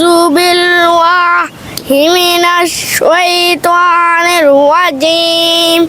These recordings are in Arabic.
بالله من الشيطان الرجيم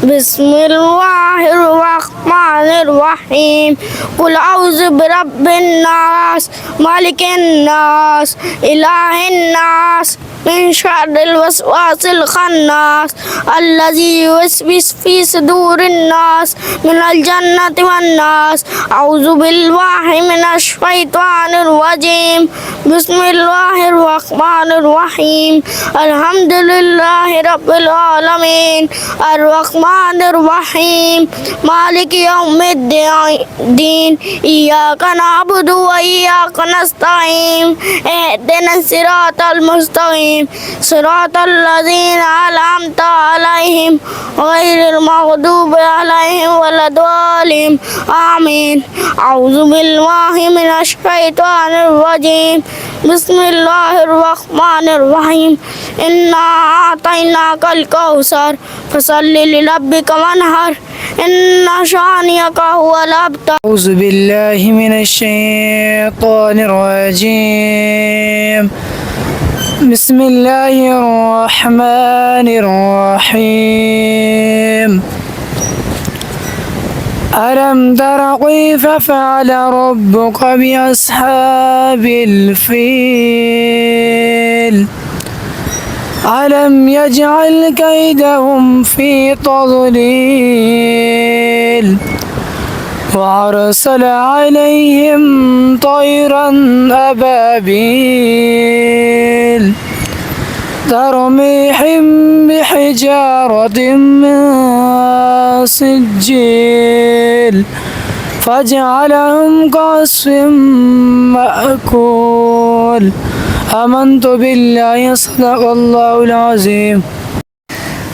بسم الله الرحمن الرحيم قل أعوذ برب الناس مالك الناس إله الناس من شر الوسواس الخناس الذي يوسوس في صدور الناس من الجنة والناس أعوذ بالله من الشيطان الرجيم بسم الله الرحمن الرحيم الحمد لله رب العالمين الرحمن الرحيم مالك يوم الدين إياك نعبد وإياك نستعين اهدنا الصراط المستقيم صراط الذين أنعمت عليهم غير المغضوب عليهم ولا الضالين آمين أعوذ بالله من الشيطان الرجيم بسم الله الرحمن الرحيم إنا أعطيناك الكوثر فصل لربك وانحر إن شانئك هو الأبتر. أعوذ بالله من الشيطان الرجيم بسم الله الرحمن الرحيم ألم تر كيف فعل ربك بأصحاب الفيل ألم يجعل كيدهم في تضليل وأرسل عليهم طيرا أبابيل ترميهم بحجارة من سجيل فجعلهم كعصف مأكول آمنت بالله صدق الله العظيم.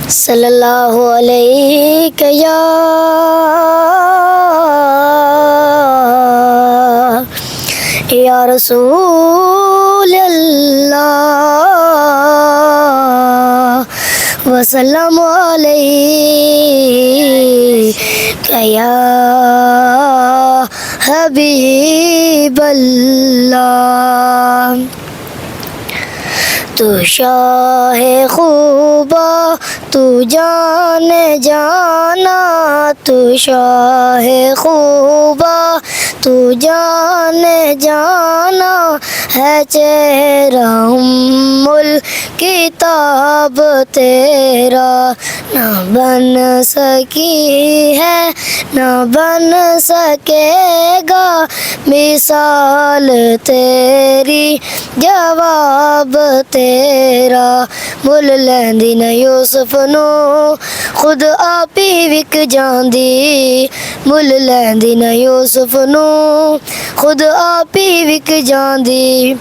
صلی اللہ علیہ یا رسول اللہ وسلم علیک یا حبیب اللہ. تو شاہ خوبا تو جان جانا تو شاہ خوبا تو جان جانا ہے چہرہ کتاب تیرا نہ بن سکی ہے نہ بن سکے گا مثال تیری جواب تیرا. مل لیندی نہ یوسف نو خود آپ ہی وک جاندی مل لیندی نہ یوسف نو خود آپ ہی وک جاندی.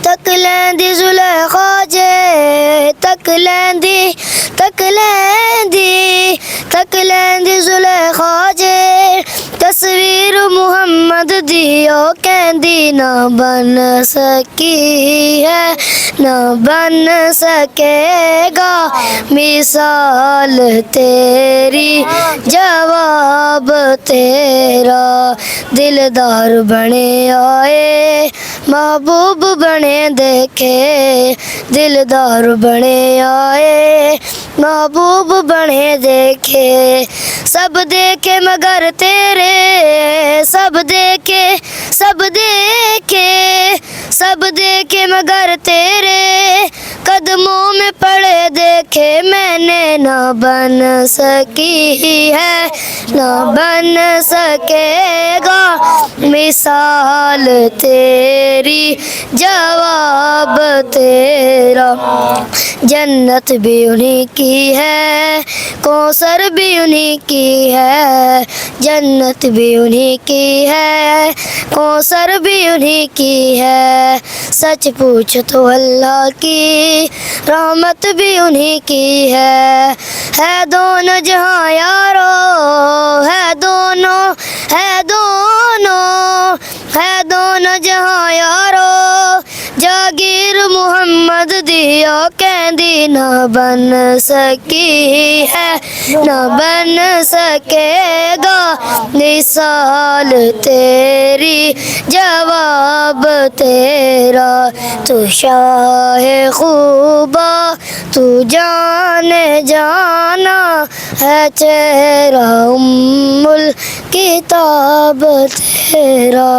تک لیندی زلیخا جے تک لیندی زلیخا جے تصویر محمد دیو کہندی نہ بن سکی ہے نہ بن سکے گا مثال تیری جواب تیرا. دلدار بنے آئے محبوب بنے دیکھے دلدار بنے آئے محبوب بنے دیکھے سب دیکھے مگر تیرے سب دیکھے مگر تیرے قدموں میں پڑے دیکھے میں نے نہ بن سکی ہے نہ بن سکے گا مثال تیری جواب تیرا. جنت بھی انہی کی ہے کوثر بھی انہی کی ہے جنت بھی انہی کی ہے کوثر بھی انہی کی ہے. سچ پوچھ تو اللہ کی رحمت بھی انہی کی ہے دونوں جہاں یارو ہے دونوں جہاں یارو جا जागीर मुहम्मद दिया कहंदी ना बन सकी है ना बन सकेगा निसाल तेरी जवाब तेरा तू शाह खूबा तू जाने जाना है चेहरा उम्मुल किताब तेरा।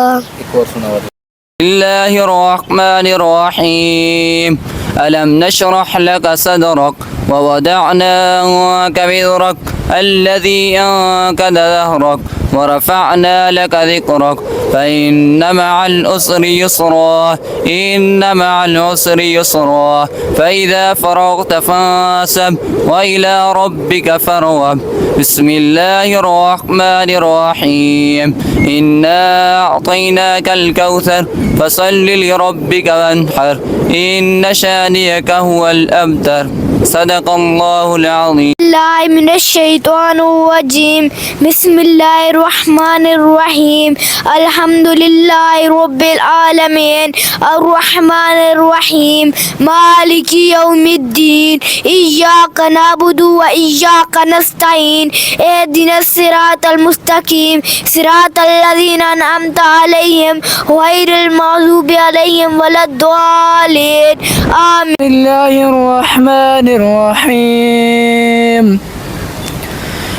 بسم الله الرحمن الرحيم ألم نشرح لك صدرك ووضعنا عنك وزرك الذي أنقض ظهرك ورفعنا لك ذكرك فإن مع العسر يسرا إن مع العسر يسرا فإذا فرغت فانصب وإلى ربك فارغب. بسم الله الرحمن الرحيم إنا أعطيناك الكوثر فصل لربك وانحر إن شانئك هو الأبتر. صدق الله العظيم. الله من الشيطان الرجيم بسم الله الرحمن الرحيم الحمد لله رب العالمين الرحمن الرحيم مالك يوم الدين إياك نعبد وإياك نستعين اهدنا الصراط المستقيم صراط الذين أنعمت عليهم غير المغضوب عليهم ولا الضالين آمين. بسم الله الرحمن الرحيم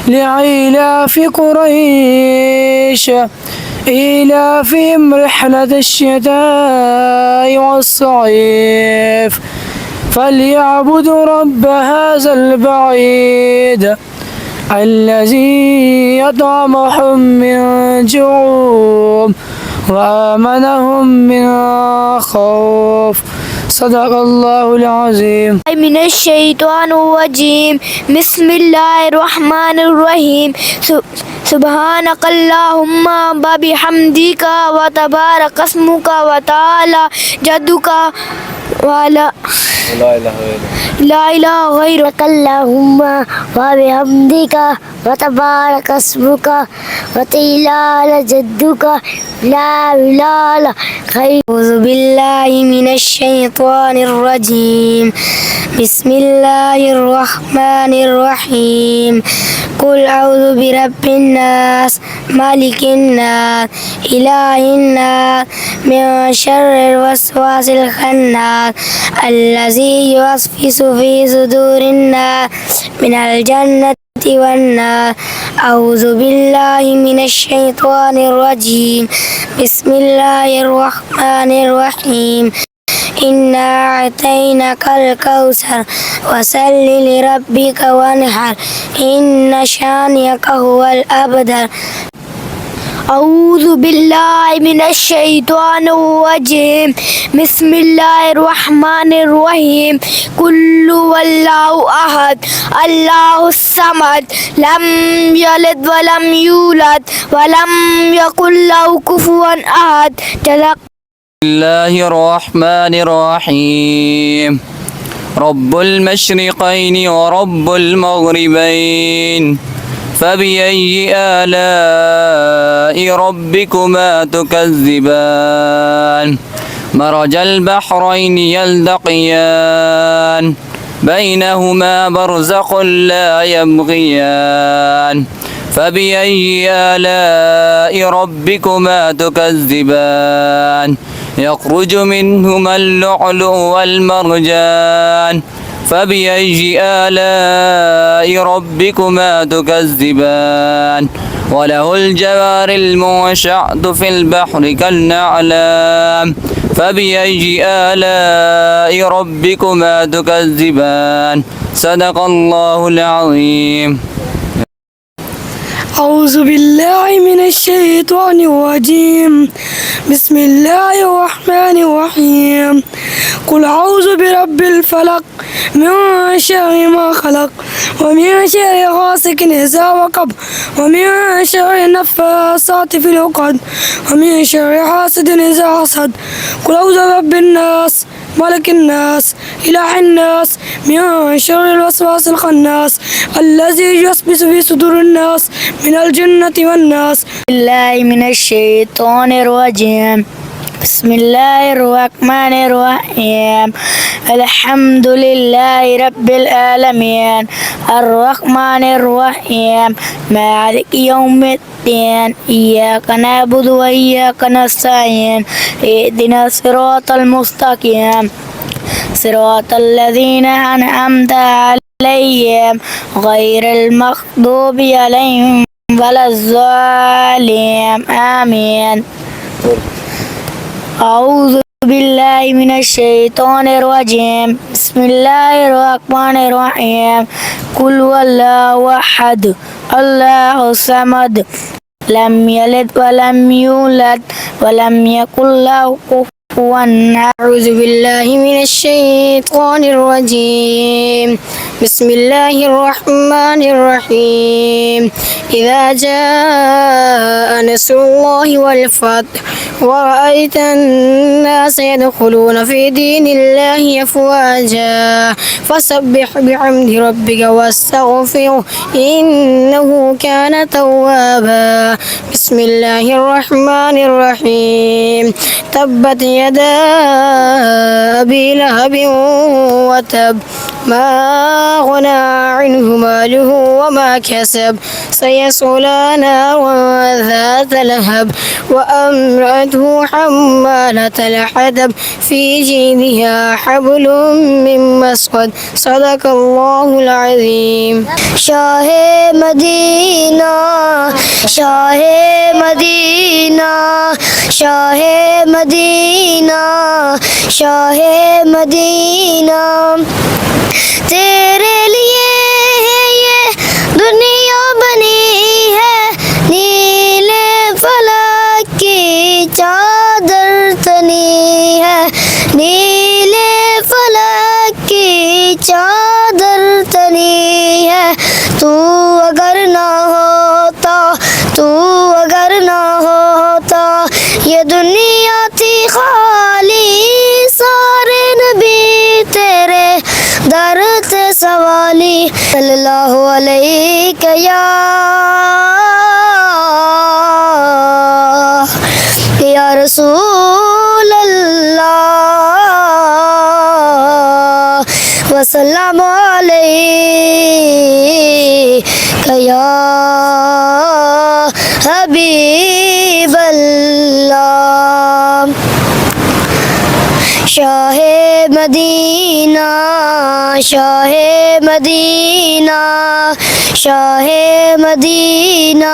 لإيلاف قريش إيلافهم رحلة الشتاء والصيف فليعبدوا رب هذا البعيد الذي يطعمهم من جوع وآمنهم من خوف. صدق الله العظيم. من الشيطان الرجيم بسم الله الرحمن الرحيم سبحانك اللهم وبحمدك وتبارك اسمك وتعالى جدك ولا لا إله غيرك اللهم وبحمدك وتبارك اسمك وتعالى جدك لا إله غيرك. أعوذ بالله من الشيطان الرجيم بسم الله الرحمن الرحيم قل أعوذ برب الناس مالك الناس إله الناس من شر الوسواس الخناس الذي يوسوس في صدور الناس من الجنة والنار. أعوذ بالله من الشيطان الرجيم بسم الله الرحمن الرحيم إنا أعطيناك الكوثر وصل لربك وانحر إن شانئك هو الأبتر. أعوذ بالله من الشيطان الرجيم بسم الله الرحمن الرحيم قل هو الله أحد الله الصمد لم يلد ولم يولد ولم يكن له كفوا أحد. بسم الله الرحمن الرحيم رب المشرقين ورب المغربين فبأي آلاء ربكما تكذبان مرج البحرين يلتقيان بينهما برزخ لا يبغيان فبأي آلاء ربكما تكذبان يخرج منهما اللؤلؤ والمرجان فبأي آلاء ربكما تكذبان وله الجوار المنشأة في البحر كالأعلام فبأي آلاء ربكما تكذبان. صدق الله العظيم. أعوذ بالله من الشيطان الرجيم بسم الله الرحمن الرحيم قل أعوذ برب الفلق من شر ما خلق ومن شر غاسق إذا وقب ومن شر النفاثات في العقد ومن شر حاسد إذا حسد قل أعوذ برب الناس ملك الناس إله الناس من شر الوسواس الخناس الذي يوسوس في صدور الناس من الجنة والناس. بالله من الشيطان الرجيم بسم الله الرحمن الرحيم الحمد لله رب العالمين الرحمن الرحيم مالك يوم الدين إياك نعبد وإياك نستعين اهدنا الصراط المستقيم صراط الذين أنعمت عليهم غير المغضوب عليهم ولا الضالين آمين. أعوذ بالله من الشيطان الرجيم بسم الله الرحمن الرحيم قل هو الله أحد الله الصمد لم يلد ولم يولد ولم يكن له كفوا أحد. أعوذ بالله من الشيطان الرجيم بسم الله الرحمن الرحيم إذا جاء نصر الله والفتح ورأيت الناس يدخلون في دين الله أفواجا فسبح بحمد ربك واستغفره إنه كان توابا. بسم الله الرحمن الرحيم تبت يدا أبي لهب وتب ما أغنى عنه ماله وما كسب سيصلى نارا ذات لهب وامرأته حمالة الحطب في جيدها حبل من مسد. صدق الله العظيم. شاہ مدینہ شاہ مدینہ شاہ مدینہ شاہ مدینہ تیرے لیے ہے یہ دنیا بنی ہے نیلے فلک کی چادر تنی ہے نیلے فلک کی چادر تنی ہے تو اگر نہ ہوتا یہ دنیا تھی خالی سارے نبی تیرے در سے سوالی صلی اللہ علیہ یا رسول اللہ وسلم علیہ یا حبیب اللہ. شاہ مدینہ شاہ مدینہ شاہ مدینہ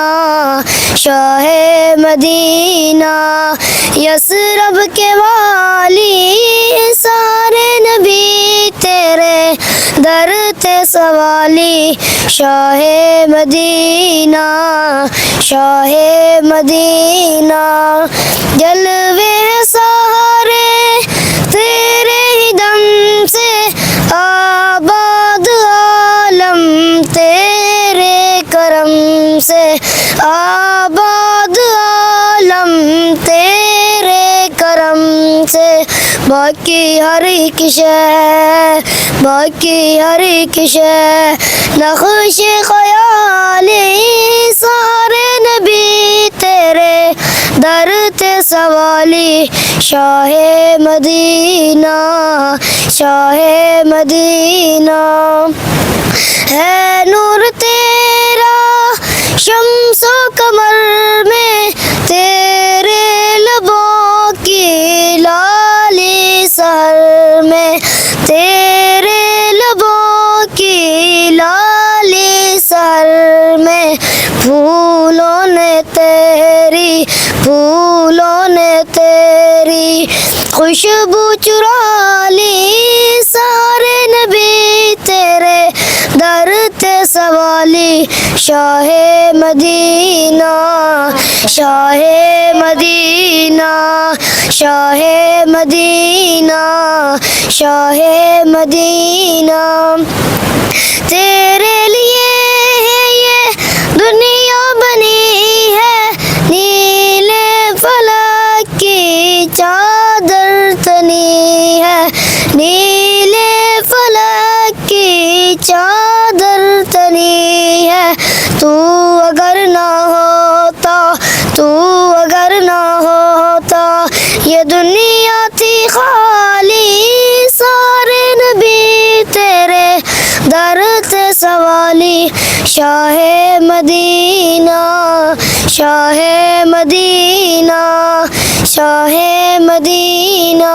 شاہ مدینہ یثرب کے والی سارے نبی تیرے در تے سوالی شاہ مدینہ شاہ مدینہ جلوے سارے تیرے ہی دم سے آباد عالم تیرے کرم سے آباد عالم تیرے کرم سے باقی ہر ایک شے نقش خیالی سارے نبی تیرے در تے سوالی شاہ مدینہ ہے نور تیرا شمس و قمر میں تیرے لبوں کی لالی سر میں تیرے لبوں کی لالی سر میں پھولوں نے تیری خوشبو چرا لی سارے نبی تیرے در تے سوالی شاہ مدینہ شاہ مدینہ شاہ مدینہ شاہ مدینہ تیرے لیے ہے یہ دنیا بنی ہے نیلے فلک کی چادر تنی ہے نیلے فلک کی چادر تنی ہے تو اگر نہ ہوتا یہ دنیا تھی خالی سارے نبی تیرے در تھے سوالی شاہ مدینہ شاہ مدینہ شاہ مدینہ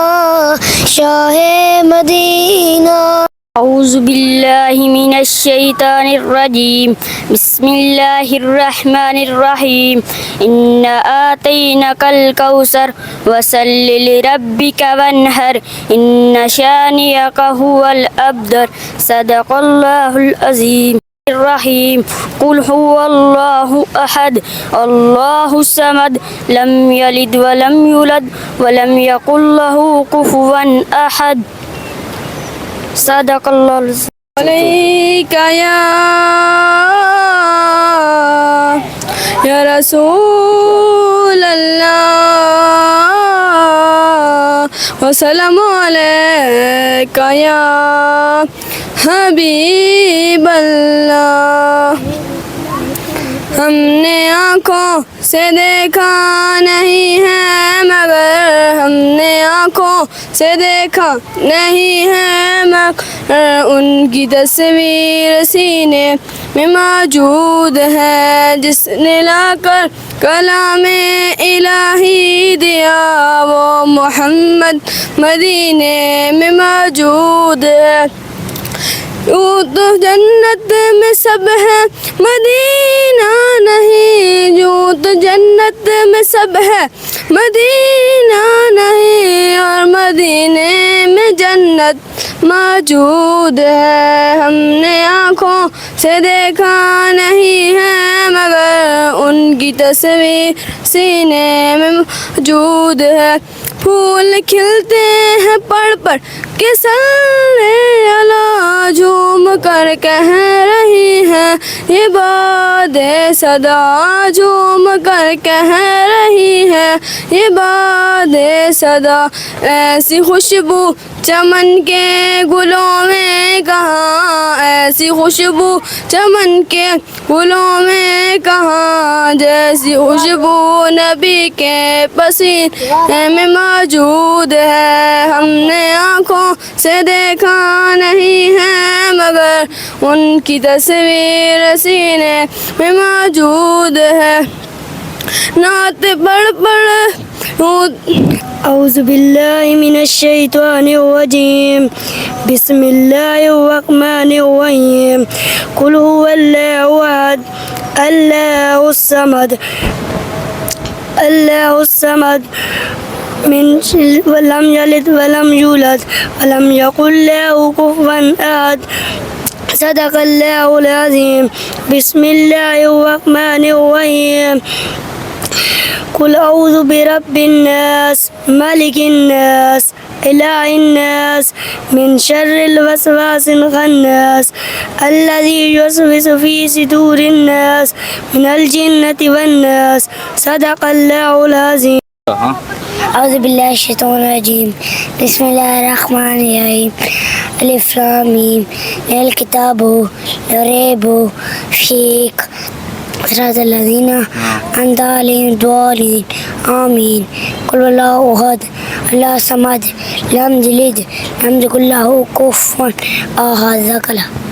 شاہ مدینہ أعوذ بالله من الشيطان الرجيم بسم الله الرحمن الرحيم إنا آتيناك الكوثر وصل لربك وانحر إن شانئك هو الأبتر صدق الله العظيم الرحيم قل هو الله أحد الله الصمد لم يلد ولم يولد ولم يكن له كفوا أحد صدق الله العظيم عليك يا رسول الله وسلام عليك يا حبيب الله ہم نے آنکھوں سے دیکھا نہیں ہے مگر ہم نے آنکھوں سے دیکھا نہیں ہے مگر ان کی تصویر سینے میں موجود ہے جس نے لا کر کلام الہی دیا وہ محمد مدینے میں موجود ہے یوں تو جنت میں سب ہے مدینہ نہیں یوں تو جنت میں سب ہے مدینہ نہیں اور مدینے میں جنت موجود ہے ہم نے آنکھوں سے دیکھا نہیں ہے مگر ان کی تصویر سینے میں موجود ہے پھول کھلتے ہیں پڑھ پڑھ کے صلی اللہ جھوم کر کہہ رہی ہیں یہ باد صدا جھوم کر کہہ رہی ہے یہ باد صدا ایسی خوشبو چمن کے گلوں میں کہاں ایسی خوشبو چمن کے گلوں میں کہاں جیسی خوشبو نبی کے پسینے میں موجود ہے ہم نے آنکھوں سے دیکھا نہیں ہے مگر ان کی تصویر سینے میں موجود ہے نعت پڑھ پڑھ أعوذ بالله من الشيطان الرجيم بسم الله الرحمن الرحيم قل هو الله أحد الله الصمد الله الصمد ولم يلد ولم يولد ولم يكن له كفوا أحد صدق الله العظيم بسم الله الرحمن الرحيم قل أعوذ برب الناس ملك الناس إله الناس من شر الوسواس الخناس الذي يوسوس في صدور الناس من الجنة والناس صدق الله العظيم أعوذ بالله من الشيطان الرجيم بسم الله الرحمن الرحيم ألف لام ميم الكتاب لا ريب فيه صراط الذين أنعمت عليهم الضالين آمين قل هو الله أحد الله الصمد لم يلد ولم يكن له كفوا أحد